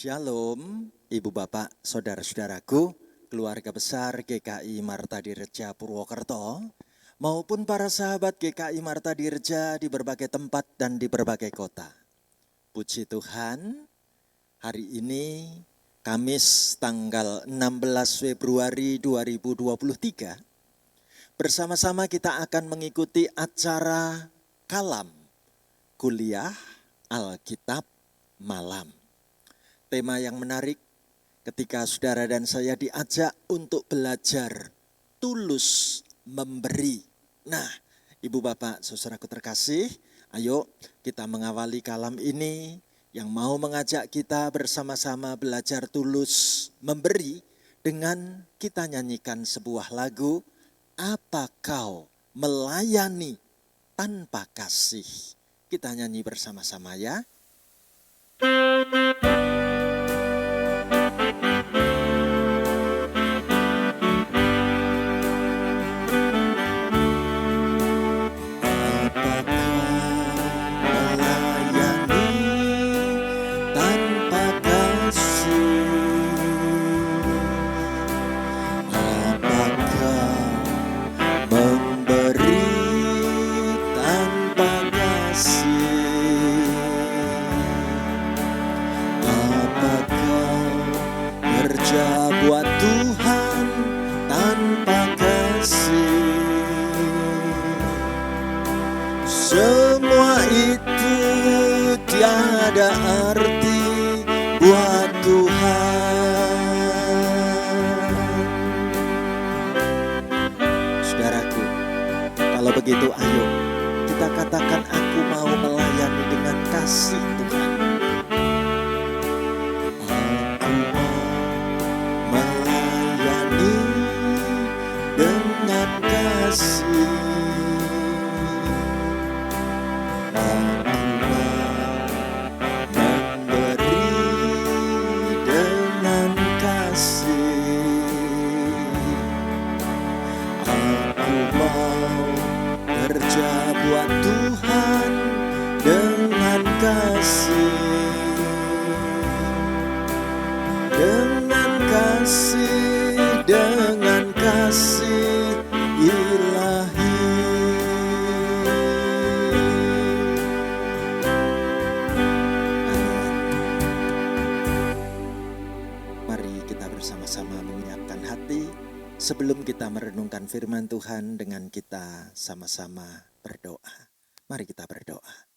Shalom, Ibu Bapak, Saudara-saudaraku, keluarga besar GKI Marta Dirja Purwokerto, maupun para sahabat GKI Marta Dirja di berbagai tempat dan di berbagai kota. Puji Tuhan, hari ini Kamis tanggal 16 Februari 2023, bersama-sama kita akan mengikuti acara Kalam, Kuliah Alkitab Malam. Tema yang menarik ketika saudara dan saya diajak untuk belajar tulus memberi. Nah, Ibu Bapak, saudaraku terkasih, ayo kita mengawali kalam ini yang mau mengajak kita bersama-sama belajar tulus memberi dengan kita nyanyikan sebuah lagu, Apa Kau Melayani Tanpa Kasih. Kita nyanyi bersama-sama ya. Semua itu tiada arti buat Tuhan. Saudaraku, kalau begitu ayo kita katakan aku mau melayani dengan kasih Tuhan. Aku mau melayani dengan kasih. Dengan kasih ilahi. Mari kita bersama-sama menyiapkan hati sebelum kita merenungkan firman Tuhan dengan kita sama-sama berdoa. Mari kita berdoa.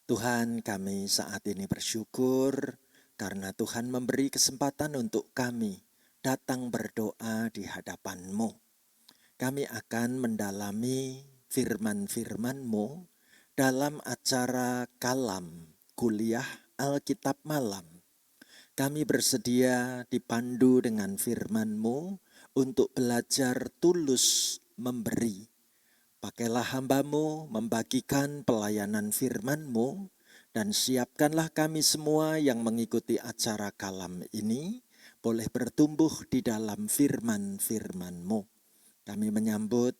Tuhan, kami saat ini bersyukur karena Tuhan memberi kesempatan untuk kami datang berdoa di hadapan-Mu. Kami akan mendalami firman-firman-Mu dalam acara Kalam, Kuliah Alkitab Malam. Kami bersedia dipandu dengan firman-Mu untuk belajar tulus memberi. Pakailah hamba-Mu membagikan pelayanan firman-Mu, dan siapkanlah kami semua yang mengikuti acara kalam ini boleh bertumbuh di dalam firman-firman-Mu. Kami menyambut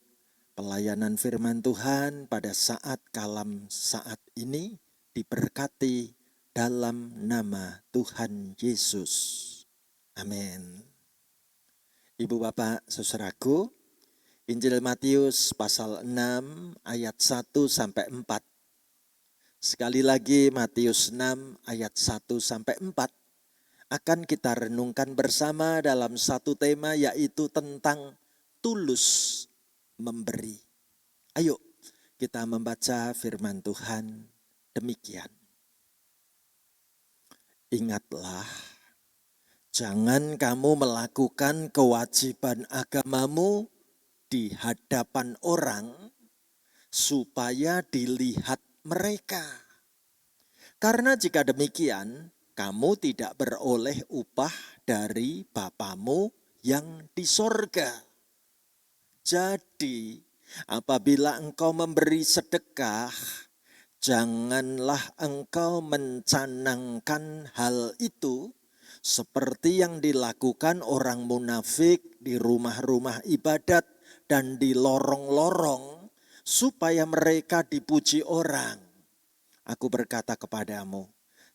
pelayanan firman Tuhan pada saat kalam saat ini diberkati dalam nama Tuhan Yesus. Amin. Ibu Bapak, saudaraku, Injil Matius pasal 6 ayat 1-4. Sekali lagi Matius 6 ayat 1-4 akan kita renungkan bersama dalam satu tema, yaitu tentang tulus memberi. Ayo kita membaca firman Tuhan demikian. Ingatlah, jangan kamu melakukan kewajiban agamamu di hadapan orang supaya dilihat mereka. Karena jika demikian, kamu tidak beroleh upah dari Bapamu yang di sorga. Jadi, apabila engkau memberi sedekah, janganlah engkau mencanangkan hal itu seperti yang dilakukan orang munafik di rumah-rumah ibadat dan di lorong-lorong, supaya mereka dipuji orang. Aku berkata kepadamu,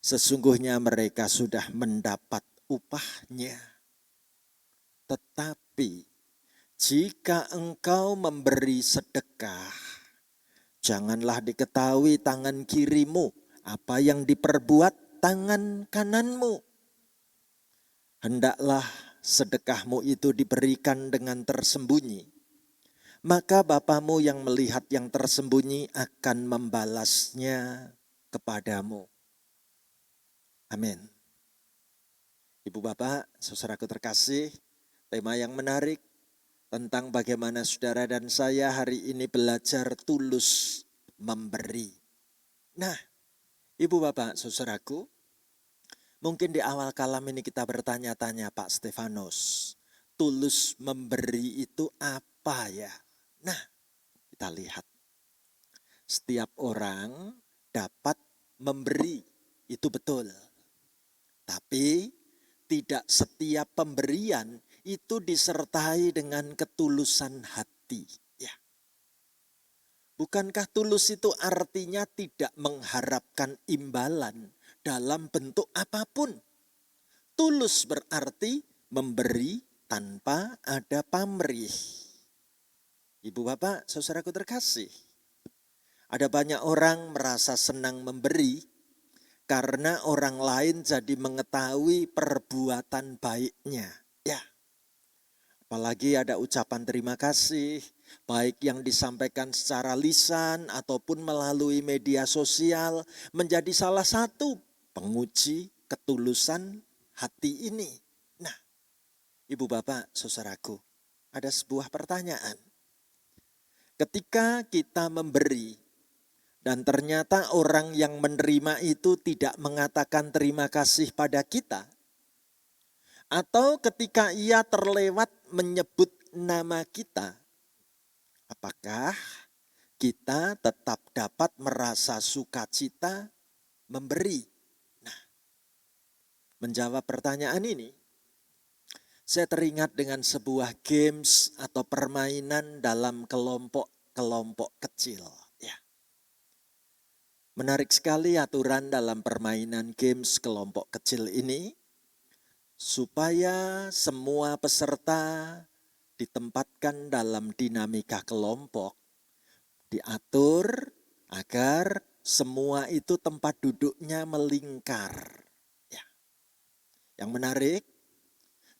Sesungguhnya mereka sudah mendapat upahnya. Tetapi jika engkau memberi sedekah, janganlah diketahui tangan kirimu apa yang diperbuat tangan kananmu. Hendaklah sedekahmu itu diberikan dengan tersembunyi, maka Bapamu yang melihat yang tersembunyi akan membalasnya kepadamu. Amin. Ibu Bapak, saudaraku terkasih, tema yang menarik tentang bagaimana saudara dan saya hari ini belajar tulus memberi. Nah, Ibu Bapak, saudaraku, mungkin di awal kalam ini kita bertanya-tanya Pak Stefanus, tulus memberi itu apa ya? Nah, kita lihat. Setiap orang dapat memberi, itu betul. Tapi tidak setiap pemberian itu disertai dengan ketulusan hati. Ya. Bukankah tulus itu artinya tidak mengharapkan imbalan dalam bentuk apapun? Tulus berarti memberi tanpa ada pamrih. Ibu Bapak, saudaraku terkasih, ada banyak orang merasa senang memberi karena orang lain jadi mengetahui perbuatan baiknya. Ya, apalagi ada ucapan terima kasih, baik yang disampaikan secara lisan ataupun melalui media sosial, menjadi salah satu penguji ketulusan hati ini. Nah, Ibu Bapak, saudaraku, ada sebuah pertanyaan. Ketika kita memberi, dan ternyata orang yang menerima itu tidak mengatakan terima kasih pada kita, atau ketika ia terlewat menyebut nama kita, apakah kita tetap dapat merasa sukacita memberi? Nah, menjawab pertanyaan ini, saya teringat dengan sebuah games atau permainan dalam kelompok kecil. Menarik sekali aturan dalam permainan games kelompok kecil ini, supaya semua peserta ditempatkan dalam dinamika kelompok, diatur agar semua itu tempat duduknya melingkar. Ya. Yang menarik,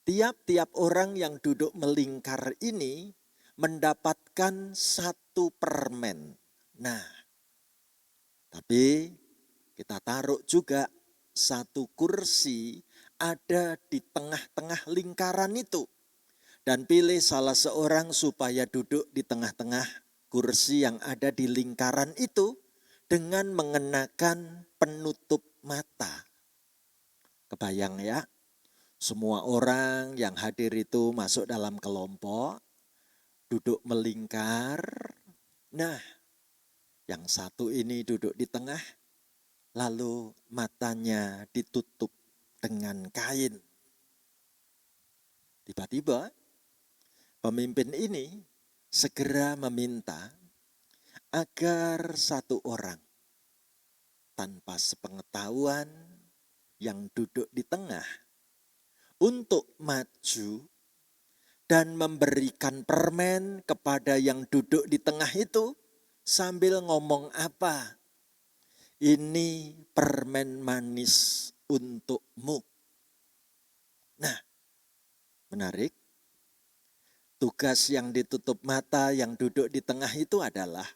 tiap-tiap orang yang duduk melingkar ini mendapatkan satu permen. Nah, tapi kita taruh juga satu kursi ada di tengah-tengah lingkaran itu. Dan pilih salah seorang supaya duduk di tengah-tengah kursi yang ada di lingkaran itu dengan mengenakan penutup mata. Kebayang ya, semua orang yang hadir itu masuk dalam kelompok, duduk melingkar. Nah, yang satu ini duduk di tengah, lalu matanya ditutup dengan kain. Tiba-tiba pemimpin ini segera meminta agar satu orang tanpa sepengetahuan yang duduk di tengah untuk maju dan memberikan permen kepada yang duduk di tengah itu, sambil ngomong apa? Ini permen manis untukmu. Nah, menarik. Tugas yang ditutup mata yang duduk di tengah itu adalah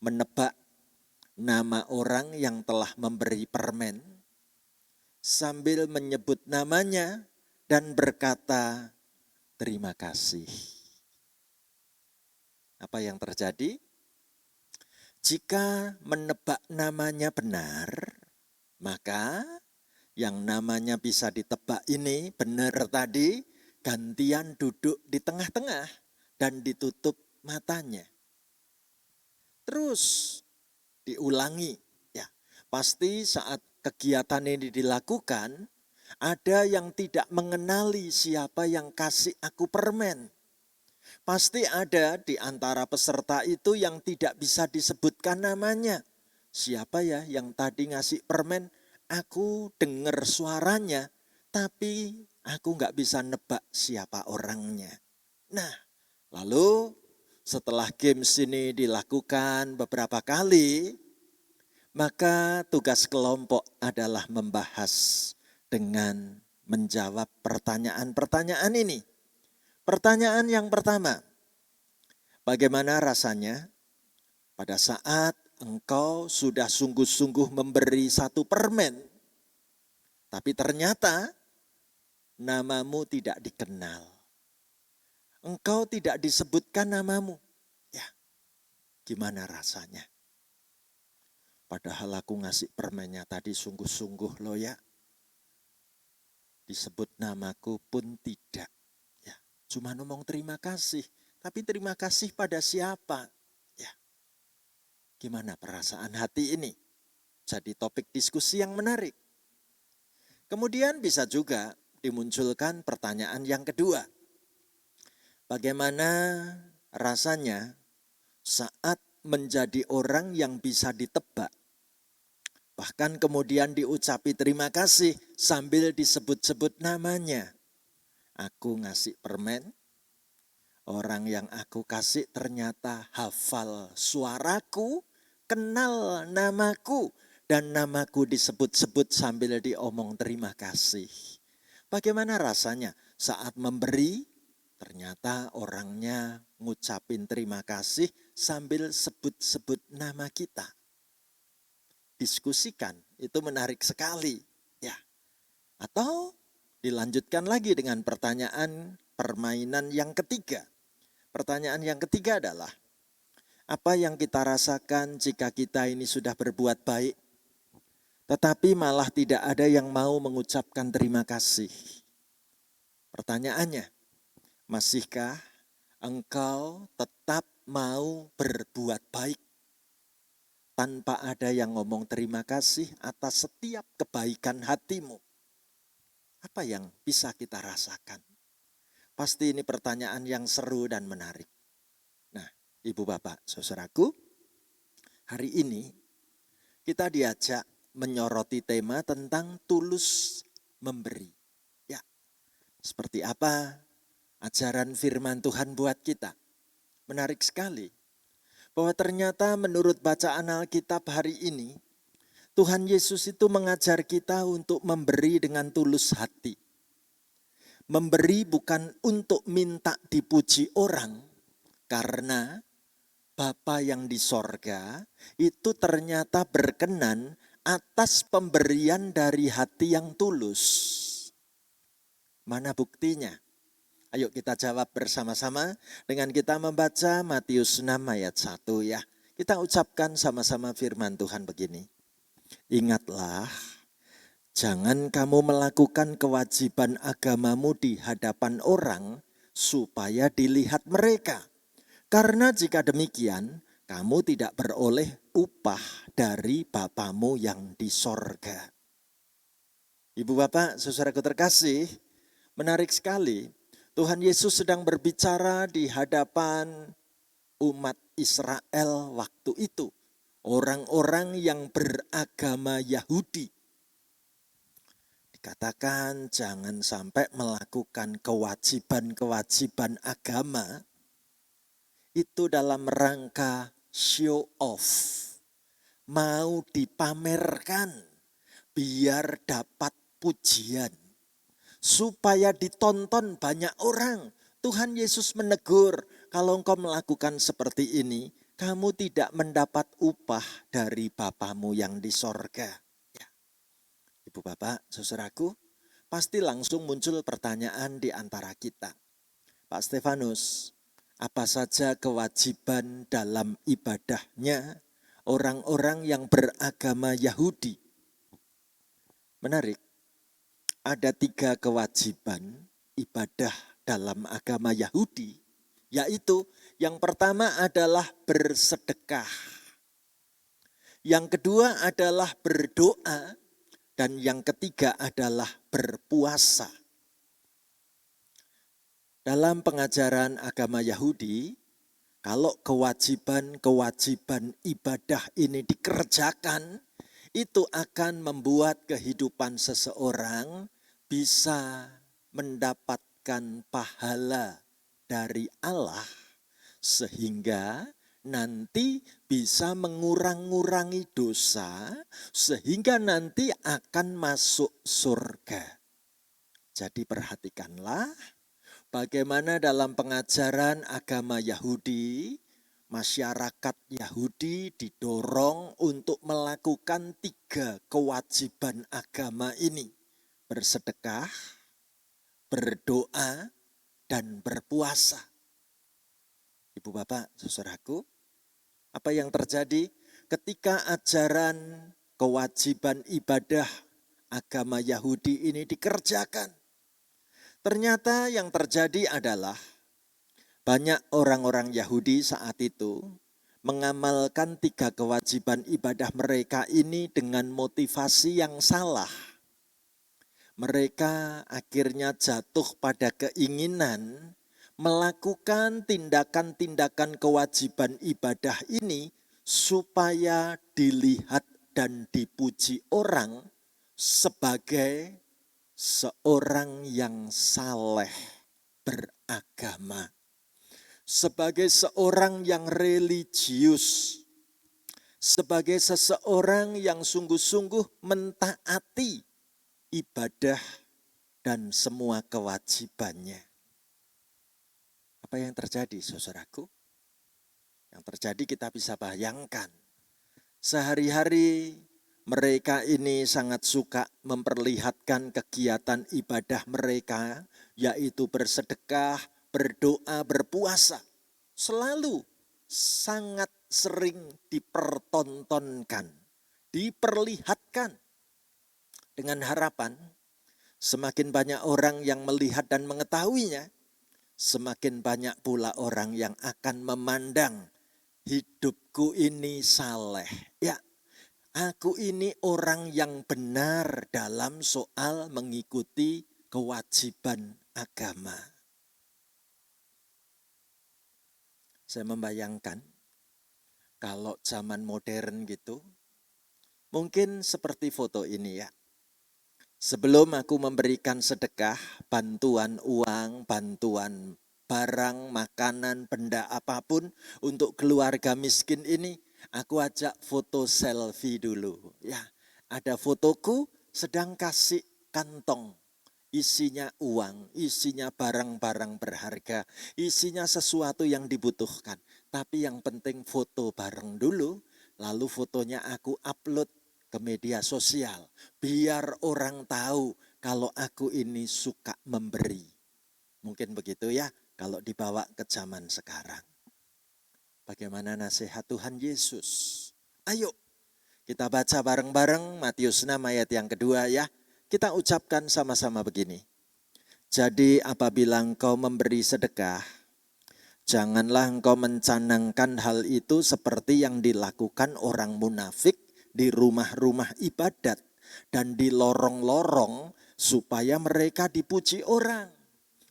menebak nama orang yang telah memberi permen sambil menyebut namanya dan berkata terima kasih. Apa yang terjadi? Jika menebak namanya benar, maka yang namanya bisa ditebak ini benar tadi, gantian duduk di tengah-tengah dan ditutup matanya. Terus diulangi, ya. Pasti saat kegiatan ini dilakukan, ada yang tidak mengenali siapa yang kasih aku permen. Pasti ada di antara peserta itu yang tidak bisa disebutkan namanya. Siapa ya yang tadi ngasih permen? Aku dengar suaranya, tapi aku nggak bisa nebak siapa orangnya. Nah, lalu setelah games ini dilakukan beberapa kali, maka tugas kelompok adalah membahas dengan menjawab pertanyaan-pertanyaan ini. Pertanyaan yang pertama, bagaimana rasanya pada saat engkau sudah sungguh-sungguh memberi satu permen, tapi ternyata namamu tidak dikenal. Engkau tidak disebutkan namamu. Ya, gimana rasanya? Padahal aku ngasih permennya tadi sungguh-sungguh loh ya. Disebut namaku pun tidak. Ya, cuma ngomong terima kasih. Tapi terima kasih pada siapa? Ya, gimana perasaan hati ini? Jadi topik diskusi yang menarik. Kemudian bisa juga dimunculkan pertanyaan yang kedua. Bagaimana rasanya saat menjadi orang yang bisa ditebak? Bahkan kemudian diucapi terima kasih sambil disebut-sebut namanya. Aku ngasih permen, orang yang aku kasih ternyata hafal suaraku, kenal namaku, dan namaku disebut-sebut sambil diomong terima kasih. Bagaimana rasanya saat memberi? Ternyata orangnya ngucapin terima kasih sambil sebut-sebut nama kita. Diskusikan, itu menarik sekali. Ya. Atau dilanjutkan lagi dengan pertanyaan permainan yang ketiga. Pertanyaan yang ketiga adalah, apa yang kita rasakan jika kita ini sudah berbuat baik, tetapi malah tidak ada yang mau mengucapkan terima kasih? Pertanyaannya, masihkah engkau tetap mau berbuat baik tanpa ada yang ngomong terima kasih atas setiap kebaikan hatimu? Apa yang bisa kita rasakan? Pasti ini pertanyaan yang seru dan menarik. Nah, Ibu Bapak, saudaraku, hari ini kita diajak menyoroti tema tentang tulus memberi. Ya, seperti apa ajaran firman Tuhan buat kita? Menarik sekali. Bahwa ternyata menurut bacaan Alkitab hari ini, Tuhan Yesus itu mengajar kita untuk memberi dengan tulus hati. Memberi bukan untuk minta dipuji orang, karena Bapa yang di sorga itu ternyata berkenan atas pemberian dari hati yang tulus. Mana buktinya? Ayo kita jawab bersama-sama dengan kita membaca Matius 6 ayat 1 ya. Kita ucapkan sama-sama firman Tuhan begini. Ingatlah, jangan kamu melakukan kewajiban agamamu di hadapan orang supaya dilihat mereka. Karena jika demikian, kamu tidak beroleh upah dari Bapamu yang di sorga. Ibu Bapak, saudaraku terkasih, menarik sekali. Tuhan Yesus sedang berbicara di hadapan umat Israel waktu itu. Orang-orang yang beragama Yahudi. Dikatakan jangan sampai melakukan kewajiban-kewajiban agama. Itu dalam rangka show off. Mau dipamerkan biar dapat pujian. Supaya ditonton banyak orang. Tuhan Yesus menegur, kalau engkau melakukan seperti ini, kamu tidak mendapat upah dari Bapamu yang di sorga. Ya. Ibu Bapak, saudaraku, pasti langsung muncul pertanyaan di antara kita. Pak Stefanus, apa saja kewajiban dalam ibadahnya orang-orang yang beragama Yahudi? Menarik. Ada 3 kewajiban ibadah dalam agama Yahudi, yaitu yang pertama adalah bersedekah, yang kedua adalah berdoa, dan yang ketiga adalah berpuasa. Dalam pengajaran agama Yahudi, kalau kewajiban-kewajiban ibadah ini dikerjakan, itu akan membuat kehidupan seseorang bisa mendapatkan pahala dari Allah, sehingga nanti bisa mengurang-ngurangi dosa, sehingga nanti akan masuk surga. Jadi perhatikanlah bagaimana dalam pengajaran agama Yahudi, masyarakat Yahudi didorong untuk melakukan 3 kewajiban agama ini. Bersedekah, berdoa, dan berpuasa. Ibu bapak, saudaraku, apa yang terjadi ketika ajaran kewajiban ibadah agama Yahudi ini dikerjakan? Ternyata yang terjadi adalah banyak orang-orang Yahudi saat itu mengamalkan 3 kewajiban ibadah mereka ini dengan motivasi yang salah. Mereka akhirnya jatuh pada keinginan melakukan tindakan-tindakan kewajiban ibadah ini supaya dilihat dan dipuji orang sebagai seorang yang saleh beragama, sebagai seorang yang religius, sebagai seseorang yang sungguh-sungguh mentaati ibadah dan semua kewajibannya. Apa yang terjadi, saudaraku? Yang terjadi kita bisa bayangkan. Sehari-hari mereka ini sangat suka memperlihatkan kegiatan ibadah mereka, yaitu bersedekah, berdoa, berpuasa. Selalu sangat sering dipertontonkan, diperlihatkan. Dengan harapan semakin banyak orang yang melihat dan mengetahuinya, semakin banyak pula orang yang akan memandang hidupku ini saleh. Ya, aku ini orang yang benar dalam soal mengikuti kewajiban agama. Saya membayangkan kalau zaman modern gitu, mungkin seperti foto ini ya. Sebelum aku memberikan sedekah, bantuan uang, bantuan barang, makanan, benda apapun untuk keluarga miskin ini, aku ajak foto selfie dulu. Ya, ada fotoku sedang kasih kantong, isinya uang, isinya barang-barang berharga, isinya sesuatu yang dibutuhkan. Tapi yang penting foto bareng dulu, lalu fotonya aku upload ke media sosial, biar orang tahu kalau aku ini suka memberi. Mungkin begitu ya, kalau dibawa ke zaman sekarang. Bagaimana nasihat Tuhan Yesus? Ayo, kita baca bareng-bareng Matius 6 ayat yang kedua ya. Kita ucapkan sama-sama begini. Jadi apabila engkau memberi sedekah, janganlah engkau mencanangkan hal itu seperti yang dilakukan orang munafik di rumah-rumah ibadat dan di lorong-lorong supaya mereka dipuji orang.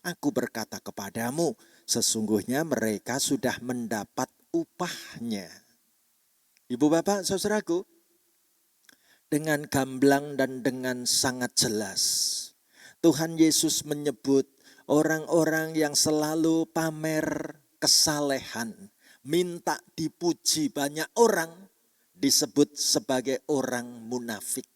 Aku berkata kepadamu, sesungguhnya mereka sudah mendapat upahnya. Ibu bapak saudaraku, dengan gamblang dan dengan sangat jelas Tuhan Yesus menyebut orang-orang yang selalu pamer kesalehan, minta dipuji banyak orang, disebut sebagai orang munafik.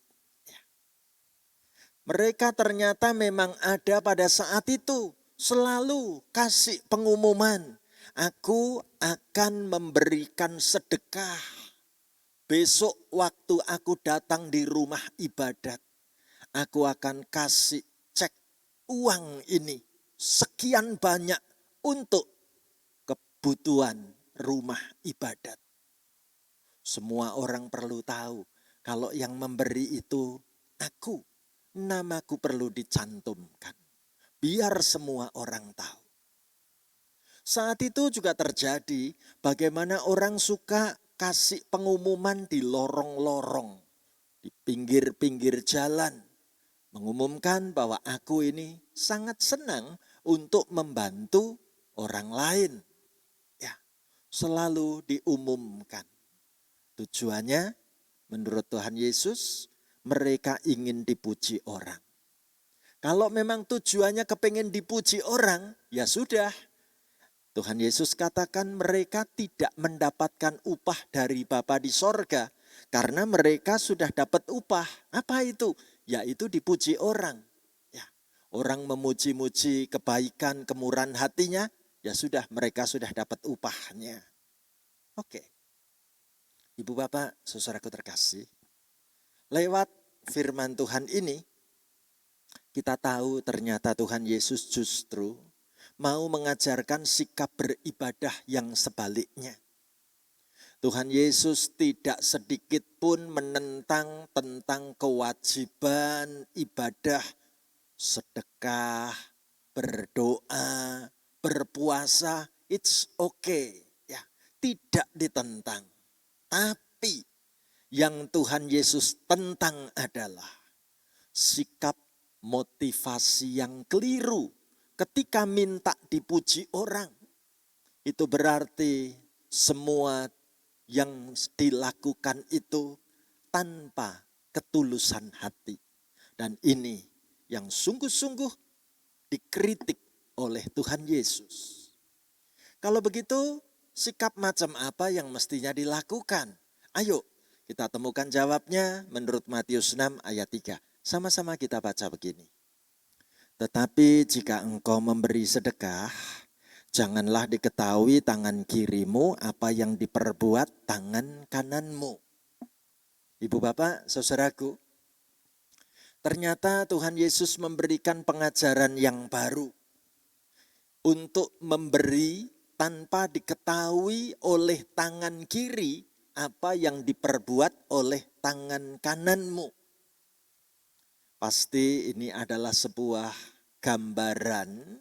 Mereka ternyata memang ada pada saat itu, selalu kasih pengumuman, aku akan memberikan sedekah. Besok waktu aku datang di rumah ibadat, aku akan kasih cek uang ini sekian banyak untuk kebutuhan rumah ibadat. Semua orang perlu tahu kalau yang memberi itu aku, namaku perlu dicantumkan. Biar semua orang tahu. Saat itu juga terjadi bagaimana orang suka kasih pengumuman di lorong-lorong, di pinggir-pinggir jalan. Mengumumkan bahwa aku ini sangat senang untuk membantu orang lain. Ya, selalu diumumkan. Tujuannya Menurut Tuhan Yesus, mereka ingin dipuji orang. Kalau memang tujuannya kepengen dipuji orang, ya sudah. Tuhan Yesus katakan mereka tidak mendapatkan upah dari Bapa di sorga. Karena mereka sudah dapat upah. Apa itu? Yaitu dipuji orang. Ya, orang memuji-muji kebaikan, kemurahan hatinya, ya sudah, mereka sudah dapat upahnya. Oke. Ibu Bapak, saudaraku terkasih. Lewat firman Tuhan ini, kita tahu ternyata Tuhan Yesus justru mau mengajarkan sikap beribadah yang sebaliknya. Tuhan Yesus tidak sedikit pun menentang tentang kewajiban ibadah, sedekah, berdoa, berpuasa, it's okay. Ya, tidak ditentang. Tapi yang Tuhan Yesus tentang adalah sikap motivasi yang keliru ketika minta dipuji orang. Itu berarti semua yang dilakukan itu tanpa ketulusan hati. Dan ini yang sungguh-sungguh dikritik oleh Tuhan Yesus. Kalau begitu, sikap macam apa yang mestinya dilakukan? Ayo kita temukan jawabnya menurut Matius 6 ayat 3. Sama-sama kita baca begini. Tetapi jika engkau memberi sedekah, janganlah diketahui tangan kirimu apa yang diperbuat tangan kananmu. Ibu bapak, saudaraku, ternyata Tuhan Yesus memberikan pengajaran yang baru. Untuk memberi tanpa diketahui oleh tangan kiri apa yang diperbuat oleh tangan kananmu. Pasti ini adalah sebuah gambaran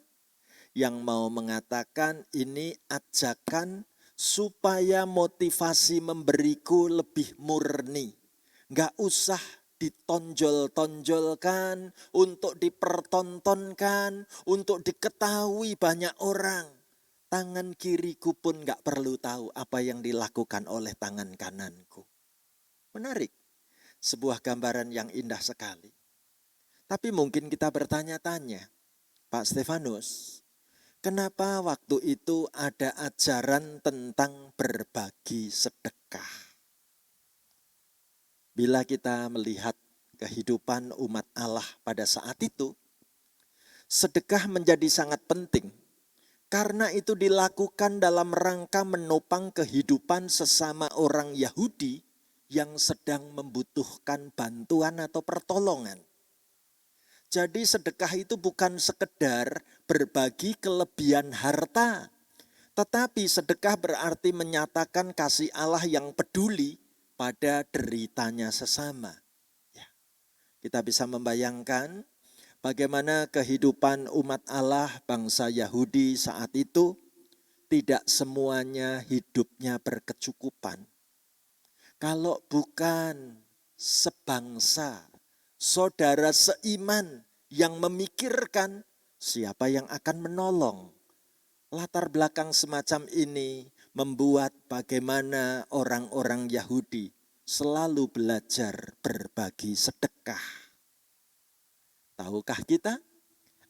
yang mau mengatakan ini ajakan supaya motivasi memberiku lebih murni. Gak usah ditonjol-tonjolkan, untuk dipertontonkan, untuk diketahui banyak orang. Tangan kiriku pun gak perlu tahu apa yang dilakukan oleh tangan kananku. Menarik, sebuah gambaran yang indah sekali. Tapi mungkin kita bertanya-tanya, Pak Stefanus, kenapa waktu itu ada ajaran tentang berbagi sedekah? Bila kita melihat kehidupan umat Allah pada saat itu, sedekah menjadi sangat penting. Karena itu dilakukan dalam rangka menopang kehidupan sesama orang Yahudi yang sedang membutuhkan bantuan atau pertolongan. Jadi sedekah itu bukan sekedar berbagi kelebihan harta, tetapi sedekah berarti menyatakan kasih Allah yang peduli pada deritanya sesama. Ya, kita bisa membayangkan bagaimana kehidupan umat Allah bangsa Yahudi saat itu tidak semuanya hidupnya berkecukupan. Kalau bukan sebangsa, saudara seiman yang memikirkan siapa yang akan menolong. Latar belakang semacam ini membuat bagaimana orang-orang Yahudi selalu belajar berbagi sedekah. Tahukah kita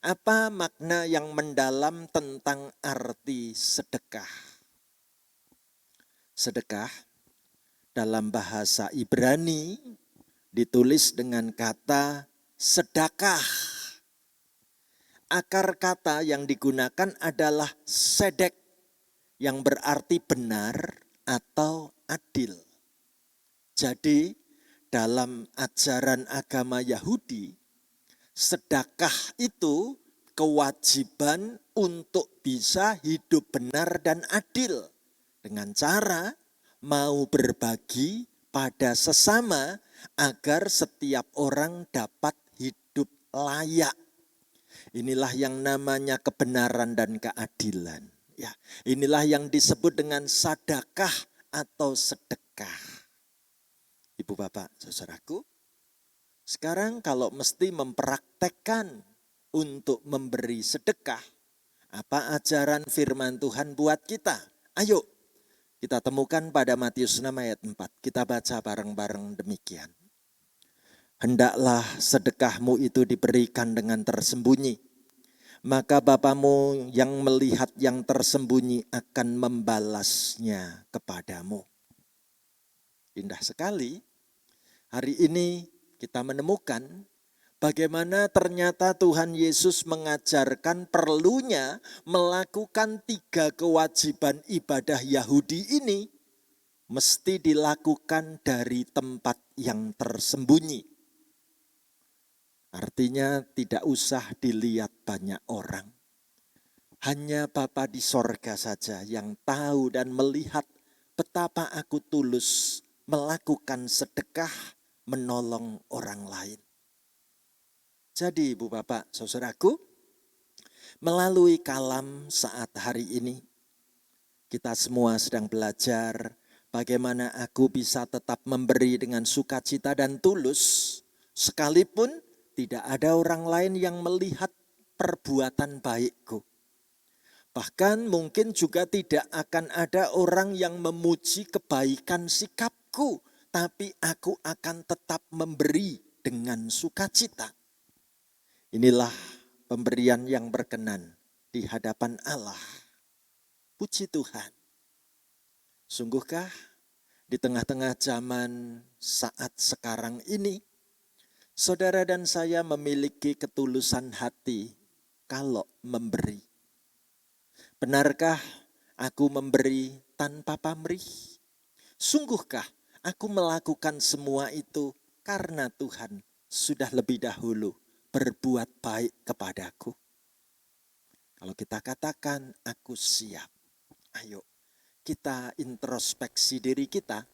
apa makna yang mendalam tentang arti sedekah? Sedekah dalam bahasa Ibrani ditulis dengan kata sedekah. Akar kata yang digunakan adalah sedek, yang berarti benar atau adil. Jadi dalam ajaran agama Yahudi, sedekah itu kewajiban untuk bisa hidup benar dan adil. Dengan cara mau berbagi pada sesama agar setiap orang dapat hidup layak. Inilah yang namanya kebenaran dan keadilan. Ya, inilah yang disebut dengan sedekah atau sedekah. Ibu bapak, saudaraku, sekarang kalau mesti mempraktekkan untuk memberi sedekah, apa ajaran firman Tuhan buat kita? Ayo Kita temukan pada Matius 6 ayat 4. Kita baca bareng-bareng demikian. Hendaklah sedekahmu itu diberikan dengan tersembunyi, maka Bapamu yang melihat yang tersembunyi akan membalasnya kepadamu. Indah sekali. Hari ini kita menemukan bagaimana ternyata Tuhan Yesus mengajarkan perlunya melakukan 3 kewajiban ibadah Yahudi ini mesti dilakukan dari tempat yang tersembunyi. Artinya tidak usah dilihat banyak orang. Hanya Bapa di sorga saja yang tahu dan melihat betapa aku tulus melakukan sedekah menolong orang lain. Jadi Ibu Bapak Saudaraku, melalui kalam saat hari ini, kita semua sedang belajar bagaimana aku bisa tetap memberi dengan sukacita dan tulus, sekalipun tidak ada orang lain yang melihat perbuatan baikku. Bahkan mungkin juga tidak akan ada orang yang memuji kebaikan sikapku, tapi aku akan tetap memberi dengan sukacita. Inilah pemberian yang berkenan di hadapan Allah. Puji Tuhan. Sungguhkah di tengah-tengah zaman saat sekarang ini, saudara dan saya memiliki ketulusan hati kalau memberi? Benarkah aku memberi tanpa pamrih? Sungguhkah aku melakukan semua itu karena Tuhan sudah lebih dahulu berbuat baik kepadaku? Kalau kita katakan aku siap, ayo kita introspeksi diri kita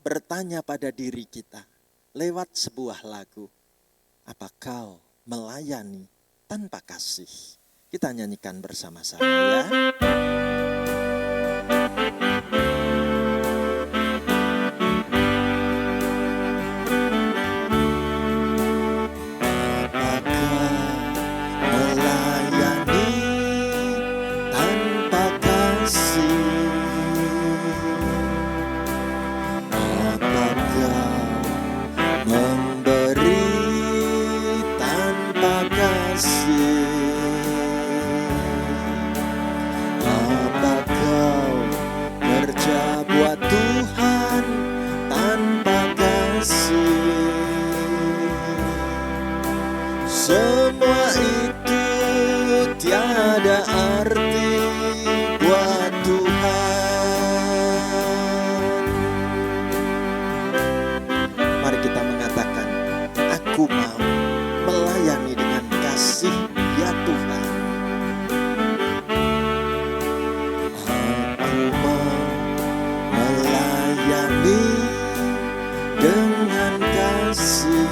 bertanya pada diri kita lewat sebuah lagu. Apa kau melayani tanpa kasih? Kita nyanyikan bersama-sama ya. Semua itu tiada arti buat Tuhan. Mari kita mengatakan, aku mau melayani dengan kasih ya Tuhan. Aku mau melayani dengan kasih.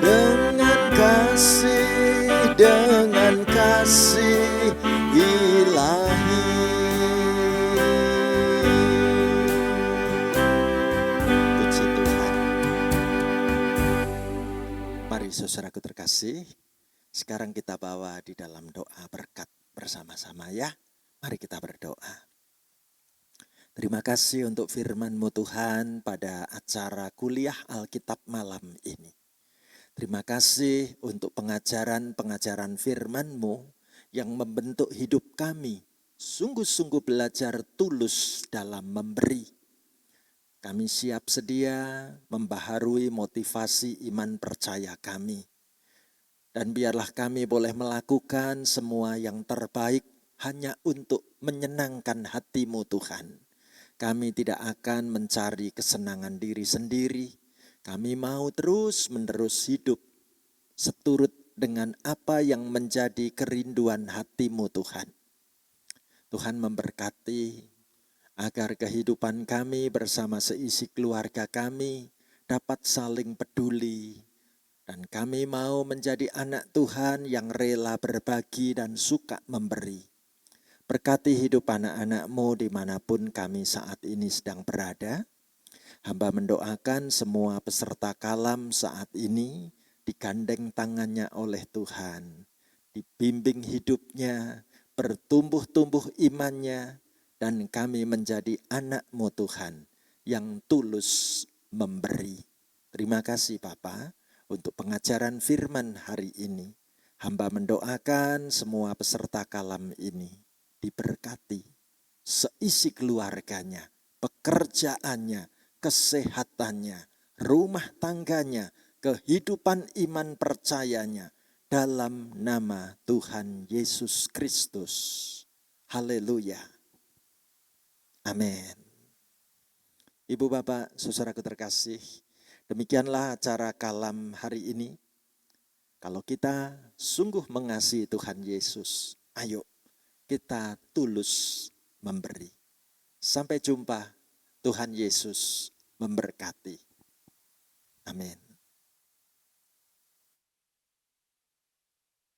Dengan kasih, dengan kasih ilahi. Puji Tuhan. Mari saudaraku terkasih, sekarang kita bawa di dalam doa berkat bersama-sama ya. Mari kita berdoa. Terima kasih untuk firman-Mu Tuhan pada acara kuliah Alkitab malam ini. Terima kasih untuk pengajaran-pengajaran firman-Mu yang membentuk hidup kami. Sungguh-sungguh belajar tulus dalam memberi. Kami siap sedia membaharui motivasi iman percaya kami. Dan biarlah kami boleh melakukan semua yang terbaik hanya untuk menyenangkan hati-Mu Tuhan. Kami tidak akan mencari kesenangan diri sendiri. Kami mau terus-menerus hidup seturut dengan apa yang menjadi kerinduan hati-Mu Tuhan. Tuhan memberkati agar kehidupan kami bersama seisi keluarga kami dapat saling peduli, Dan kami mau menjadi anak Tuhan yang rela berbagi dan suka memberi. Berkati hidup anak-anak-Mu dimanapun kami saat ini sedang berada. Hamba mendoakan semua peserta kalam saat ini digandeng tangannya oleh Tuhan. Dibimbing hidupnya, bertumbuh-tumbuh imannya, dan kami menjadi anak-Mu Tuhan yang tulus memberi. Terima kasih Bapa untuk pengajaran firman hari ini. Hamba mendoakan semua peserta kalam ini diberkati, seisi keluarganya, pekerjaannya, kesehatannya, rumah tangganya, kehidupan iman percayanya, dalam nama Tuhan Yesus Kristus. Haleluya. Amin. Ibu bapak, saudaraku terkasih, demikianlah acara kalam hari ini. Kalau kita sungguh mengasihi Tuhan Yesus, ayo kita tulus memberi. Sampai jumpa, Tuhan Yesus memberkati. Amin.